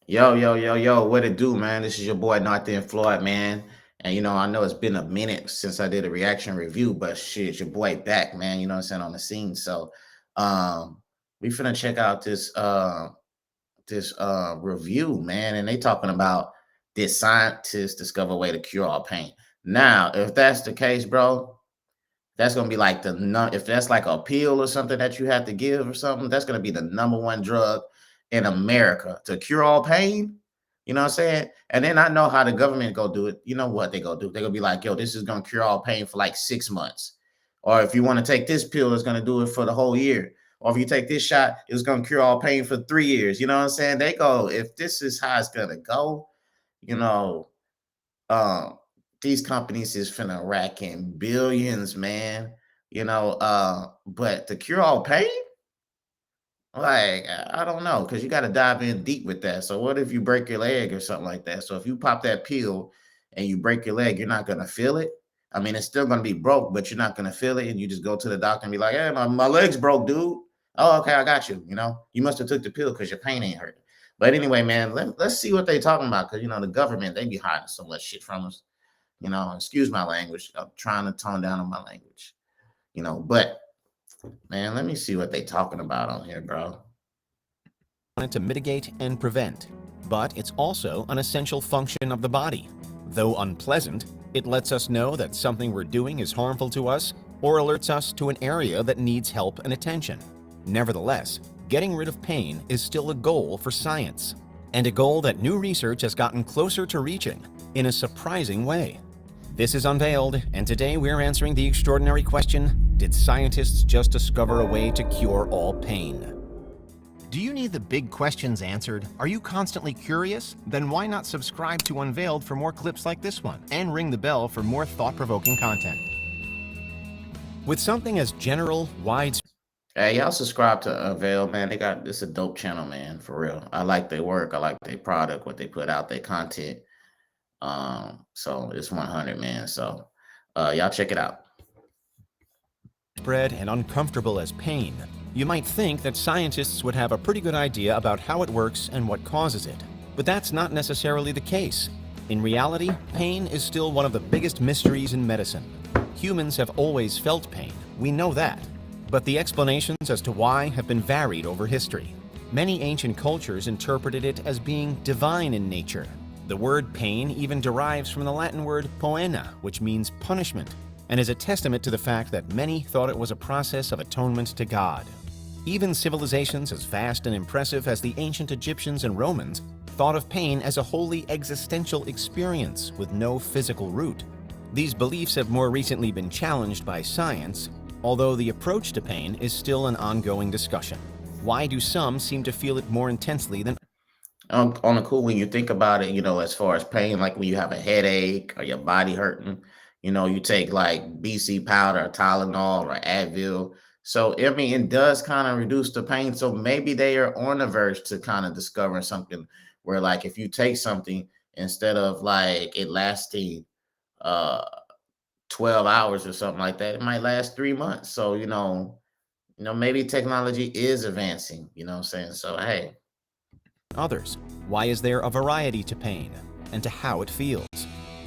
Yo, yo, yo, yo, what it do, man? This is your boy Nathan Floyd, man. And I know it's been a minute since I did a reaction review, but shit, your boy back, man. You know what I'm saying, on the scene. So um we finna check out this review, man. And they talking about did scientists discover a way to cure all pain. Now, if that's the case, bro, that's gonna be like if that's like a pill or something that you have to give or something, that's gonna be the number one drug in America to cure all pain. You know what I'm saying? And then I know how the government go do it. You know what they go do? They gonna be like, yo, this is gonna cure all pain for like 6 months. Or if you want to take this pill, it's gonna do it for the whole year. Or if you take this shot, it's gonna cure all pain for 3 years. You know what I'm saying? They go, if this is how it's gonna go, you know, um, these companies is finna rack in billions, man. But to cure all pain, like I don't know, because you got to dive in deep with that. So what if you break your leg or something like that? So if you pop that pill and you break your leg, you're not gonna feel it. I mean, it's still gonna be broke, but you're not gonna feel it, and you just go to the doctor and be like, "Hey, my leg's broke, dude." Oh, okay, I got you. You must have took the pill because your pain ain't hurt. But anyway, man, let's see what they talking about, because the government, they be hiding so much shit from us. Excuse my language. I'm trying to tone down on my language. But man, let me see what they talking about on here, bro. To mitigate and prevent, but it's also an essential function of the body. Though unpleasant, it lets us know that something we're doing is harmful to us or alerts us to an area that needs help and attention. Nevertheless, getting rid of pain is still a goal for science, and a goal that new research has gotten closer to reaching in a surprising way. This is Unveiled, and today we're answering the extraordinary question, did scientists just discover a way to cure all pain? Do you need the big questions answered? Are you constantly curious? Then why not subscribe to Unveiled for more clips like this one, and ring the bell for more thought-provoking content. With something as general, widespread, Hey, y'all subscribe to Avail, man. They got this a dope channel, man, for real. I like their work. I like their product, what they put out, their content. So it's 100, man. So y'all check it out. and uncomfortable as pain, you might think that scientists would have a pretty good idea about how it works and what causes it. But that's not necessarily the case. In reality, pain is still one of the biggest mysteries in medicine. Humans have always felt pain, we know that. But the explanations as to why have been varied over history. Many ancient cultures interpreted it as being divine in nature. The word pain even derives from the Latin word poena, which means punishment, and is a testament to the fact that many thought it was a process of atonement to God. Even civilizations as vast and impressive as the ancient Egyptians and Romans thought of pain as a wholly existential experience with no physical root. These beliefs have more recently been challenged by science, although the approach to pain is still an ongoing discussion. Why do some seem to feel it more intensely than On the cool, when you think about it, as far as pain, like when you have a headache or your body hurting, you take like BC powder or Tylenol or Advil. So, I mean, it does kind of reduce the pain. So maybe they are on the verge to kind of discovering something where, like, if you take something instead of like it lasting uh 12 hours or something like that, it might last 3 months. So, maybe technology is advancing, you know what I'm saying? So, hey. others? Why is there a variety to pain and to how it feels?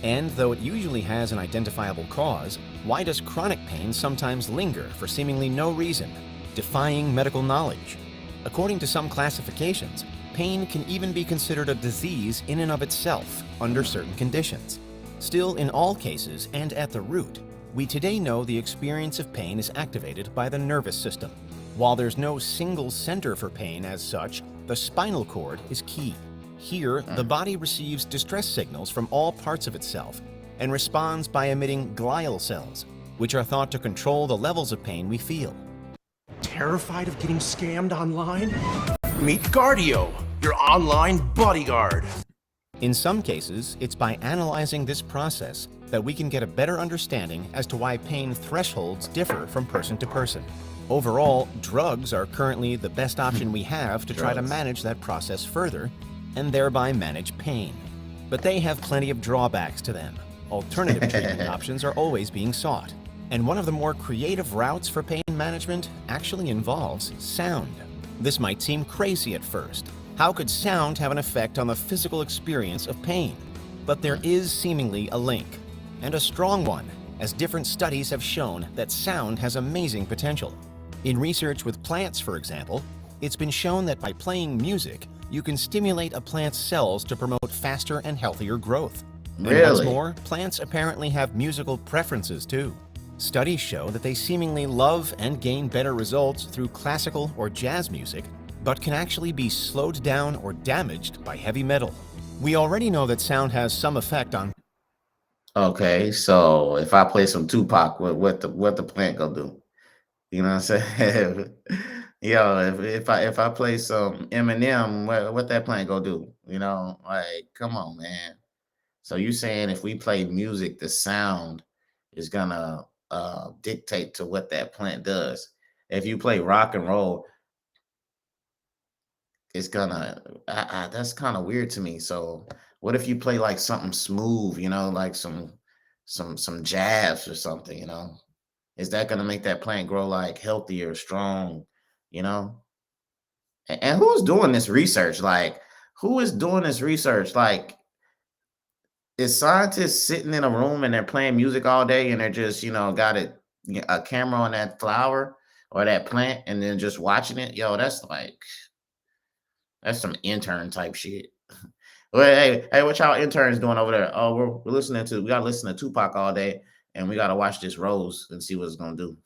And though it usually has an identifiable cause, why does chronic pain sometimes linger for seemingly no reason, defying medical knowledge? According to some classifications, pain can even be considered a disease in and of itself under certain conditions. Still, in all cases and at the root, we today know the experience of pain is activated by the nervous system. While there's no single center for pain as such, the spinal cord is key. Here, the body receives distress signals from all parts of itself and responds by emitting glial cells, which are thought to control the levels of pain we feel. Terrified of getting scammed online? Meet Guardio, your online bodyguard. In some cases, it's by analyzing this process that we can get a better understanding as to why pain thresholds differ from person to person. Overall, drugs are currently the best option we have to try to manage that process further and thereby manage pain. But they have plenty of drawbacks to them. Alternative treatment options are always being sought. And one of the more creative routes for pain management actually involves sound. This might seem crazy at first, How could sound have an effect on the physical experience of pain? But there is seemingly a link, and a strong one, as different studies have shown that sound has amazing potential. In research with plants, for example, it's been shown that by playing music, you can stimulate a plant's cells to promote faster and healthier growth. And what's Really? more, plants apparently have musical preferences too. Studies show that they seemingly love and gain better results through classical or jazz music, but can actually be slowed down or damaged by heavy metal. We already know that sound has some effect on. Okay, so if I play some Tupac, what the plant gonna do? You know what I'm saying? Yo, if I play some Eminem, what that plant gonna do? You know, like, come on, man. So you saying if we play music, the sound is gonna dictate to what that plant does. If you play rock and roll, it's gonna that's kind of weird to me. So what if you play like something smooth, you know, like some jazz or something, you know? Is that gonna make that plant grow like healthier, strong, you know? And who's doing this research? Like, who is doing this research? Like, is scientists sitting in a room and they're playing music all day and they're just, got a camera on that flower or that plant and then just watching it? Yo, that's some intern type shit. Well, hey, what y'all interns doing over there? Oh, we gotta listen to Tupac all day and we gotta watch this Rose and see what it's gonna do.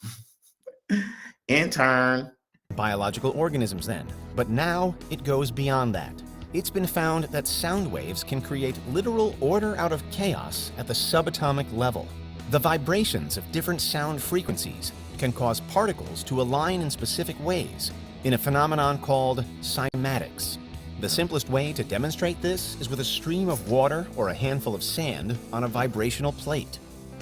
Intern. Biological organisms then, but now it goes beyond that. It's been found that sound waves can create literal order out of chaos at the subatomic level. The vibrations of different sound frequencies can cause particles to align in specific ways in a phenomenon called cymatics. The simplest way to demonstrate this is with a stream of water or a handful of sand on a vibrational plate.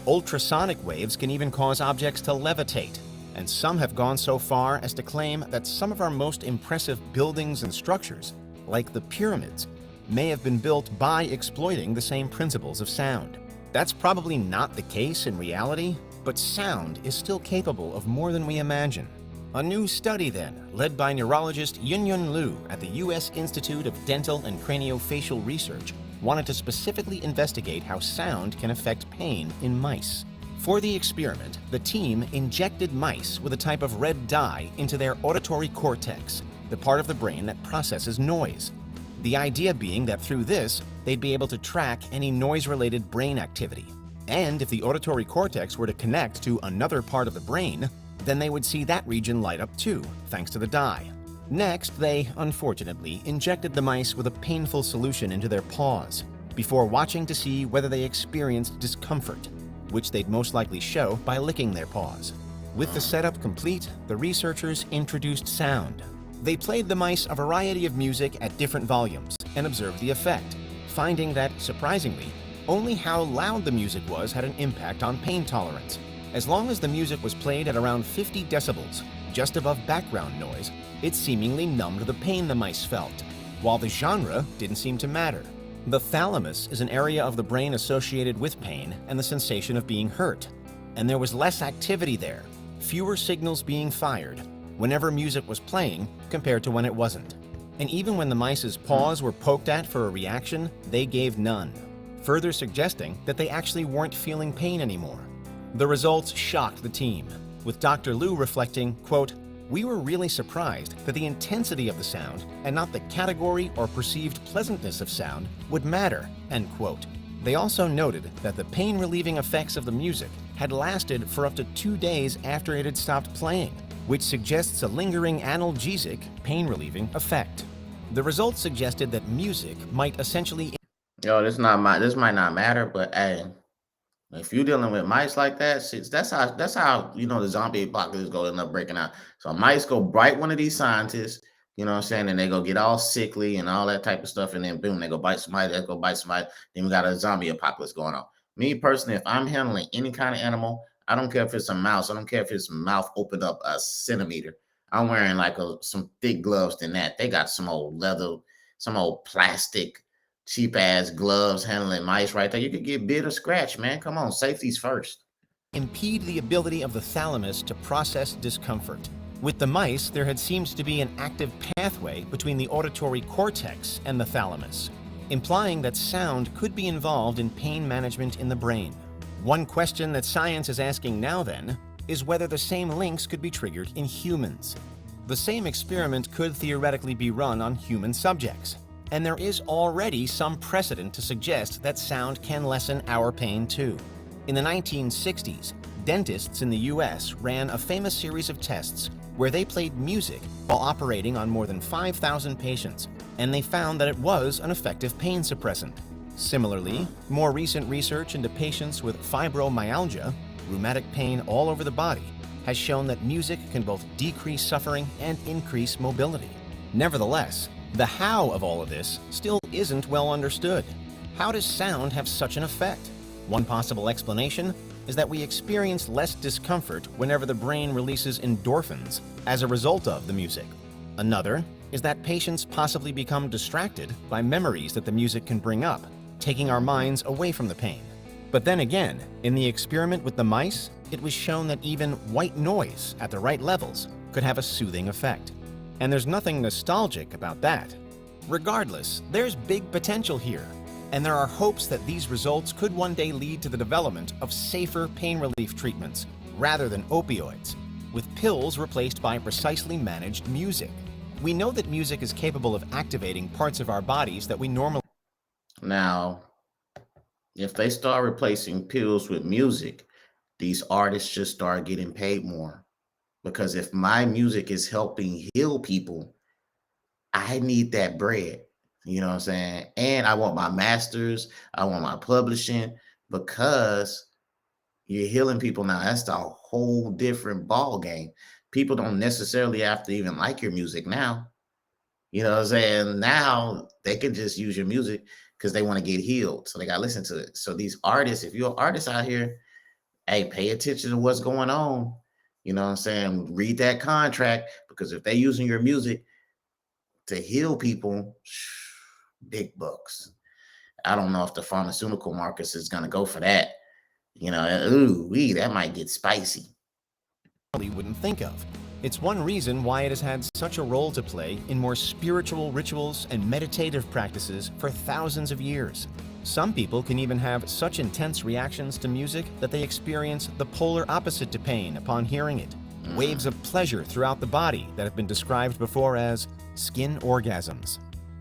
Ultrasonic waves can even cause objects to levitate, and some have gone so far as to claim that some of our most impressive buildings and structures, like the pyramids, may have been built by exploiting the same principles of sound. That's probably not the case in reality, but sound is still capable of more than we imagine. A new study then, led by neurologist Yunyun Liu at the U.S. Institute of Dental and Craniofacial Research, wanted to specifically investigate how sound can affect pain in mice. For the experiment, the team injected mice with a type of red dye into their auditory cortex, the part of the brain that processes noise. The idea being that through this, they'd be able to track any noise-related brain activity. And if the auditory cortex were to connect to another part of the brain, then they would see that region light up too, thanks to the dye. Next, they, unfortunately, injected the mice with a painful solution into their paws, before watching to see whether they experienced discomfort, which they'd most likely show by licking their paws. With the setup complete, the researchers introduced sound. They played the mice a variety of music at different volumes and observed the effect, finding that, surprisingly, only how loud the music was had an impact on pain tolerance. As long as the music was played at around 50 decibels, just above background noise, it seemingly numbed the pain the mice felt, while the genre didn't seem to matter. The thalamus is an area of the brain associated with pain and the sensation of being hurt, and there was less activity there, fewer signals being fired whenever music was playing compared to when it wasn't. And even when the mice's paws were poked at for a reaction, they gave none, further suggesting that they actually weren't feeling pain anymore. The results shocked the team, with Dr. Liu reflecting, quote, "We were really surprised that the intensity of the sound and not the category or perceived pleasantness of sound would matter," end quote. They also noted that the pain-relieving effects of the music had lasted for up to 2 days after it had stopped playing, which suggests a lingering analgesic, pain-relieving effect. The results suggested that music might essentially. Yo, this might not matter, but hey, if you're dealing with mice like that, that's how the zombie apocalypse go end up breaking out. So mice go bite one of these scientists, you know what I'm saying, and they go get all sickly and all that type of stuff, and then boom, they go bite somebody, they go bite somebody, then we got a zombie apocalypse going on. Me personally, if I'm handling any kind of animal, I don't care if it's a mouse, I don't care if its mouth opened up a centimeter. I'm wearing like some thick gloves than that. They got some old leather, some old plastic cheap ass gloves handling mice right there. You could get bit or scratch, man. Come on, safety's first. Impede the ability of the thalamus to process discomfort. With the mice, there had seemed to be an active pathway between the auditory cortex and the thalamus, implying that sound could be involved in pain management in the brain. One question that science is asking now, then, is whether the same links could be triggered in humans. The same experiment could theoretically be run on human subjects, and there is already some precedent to suggest that sound can lessen our pain too. In the 1960s, dentists in the US ran a famous series of tests where they played music while operating on more than 5,000 patients, and they found that it was an effective pain suppressant. Similarly, more recent research into patients with fibromyalgia, rheumatic pain all over the body, has shown that music can both decrease suffering and increase mobility. Nevertheless, the how of all of this still isn't well understood. How does sound have such an effect? One possible explanation is that we experience less discomfort whenever the brain releases endorphins as a result of the music. Another is that patients possibly become distracted by memories that the music can bring up, taking our minds away from the pain. But then again, in the experiment with the mice, it was shown that even white noise at the right levels could have a soothing effect. And there's nothing nostalgic about that. Regardless, there's big potential here, and there are hopes that these results could one day lead to the development of safer pain relief treatments rather than opioids, with pills replaced by precisely managed music. We know that music is capable of activating parts of our bodies that we normally... Now, if they start replacing pills with music, these artists should start getting paid more. Because if my music is helping heal people, I need that bread. You know what I'm saying? And I want my masters, I want my publishing, because you're healing people now. That's a whole different ball game. People don't necessarily have to even like your music now. You know what I'm saying? Now they can just use your music because they want to get healed. So they got to listen to it. So these artists, if you're an artist out here, hey, pay attention to what's going on. You know what I'm saying? Read that contract, because if they're using your music to heal people, big bucks. I don't know if the pharmaceutical markets is going to go for that. You know, that might get spicy. wouldn't think of. It's one reason why it has had such a role to play in more spiritual rituals and meditative practices for thousands of years. Some people can even have such intense reactions to music that they experience the polar opposite to pain upon hearing it. Waves of pleasure throughout the body that have been described before as skin orgasms.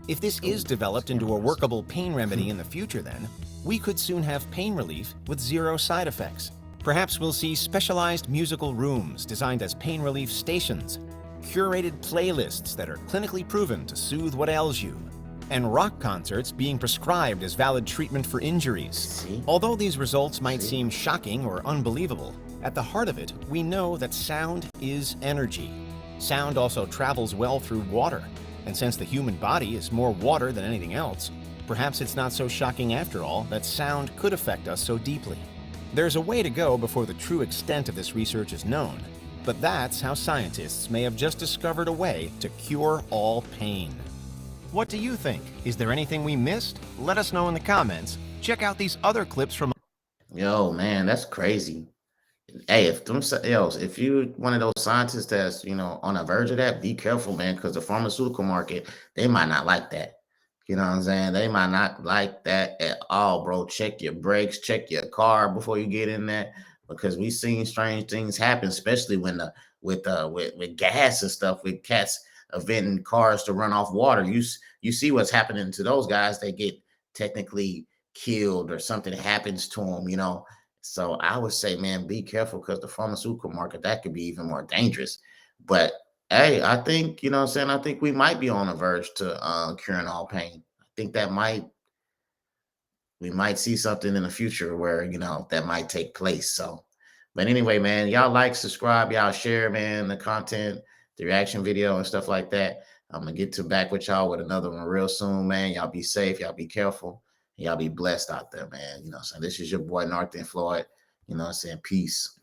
If this is developed into a workable pain remedy in the future, then, we could soon have pain relief with zero side effects. Perhaps we'll see specialized musical rooms designed as pain relief stations, curated playlists that are clinically proven to soothe what ails you, and rock concerts being prescribed as valid treatment for injuries. Although these results might seem shocking or unbelievable, at the heart of it, we know that sound is energy. Sound also travels well through water, and since the human body is more water than anything else, perhaps it's not so shocking after all that sound could affect us so deeply. There's a way to go before the true extent of this research is known, but that's how scientists may have just discovered a way to cure all pain. What do you think? Is there anything we missed? Let us know in the comments. Check out these other clips from... Yo, man, that's crazy. Hey, if you're one of those scientists that's, on the verge of that, be careful, man, because the pharmaceutical market, they might not like that. You know what I'm saying? They might not like that at all, bro. Check your brakes, check your car before you get in there, because we've seen strange things happen, especially when with gas and stuff, with cats inventing cars to run off water. You see what's happening to those guys. They get technically killed or something happens to them, So I would say, man, be careful, because the pharmaceutical market, that could be even more dangerous. But hey, I think, I think we might be on the verge to curing all pain. I think we might see something in the future where, that might take place. So, but anyway, man, y'all like, subscribe, y'all share, man, the content, the reaction video and stuff like that. I'm going to get back with y'all with another one real soon, man. Y'all be safe. Y'all be careful. Y'all be blessed out there, man. So this is your boy, North End Floyd. Peace.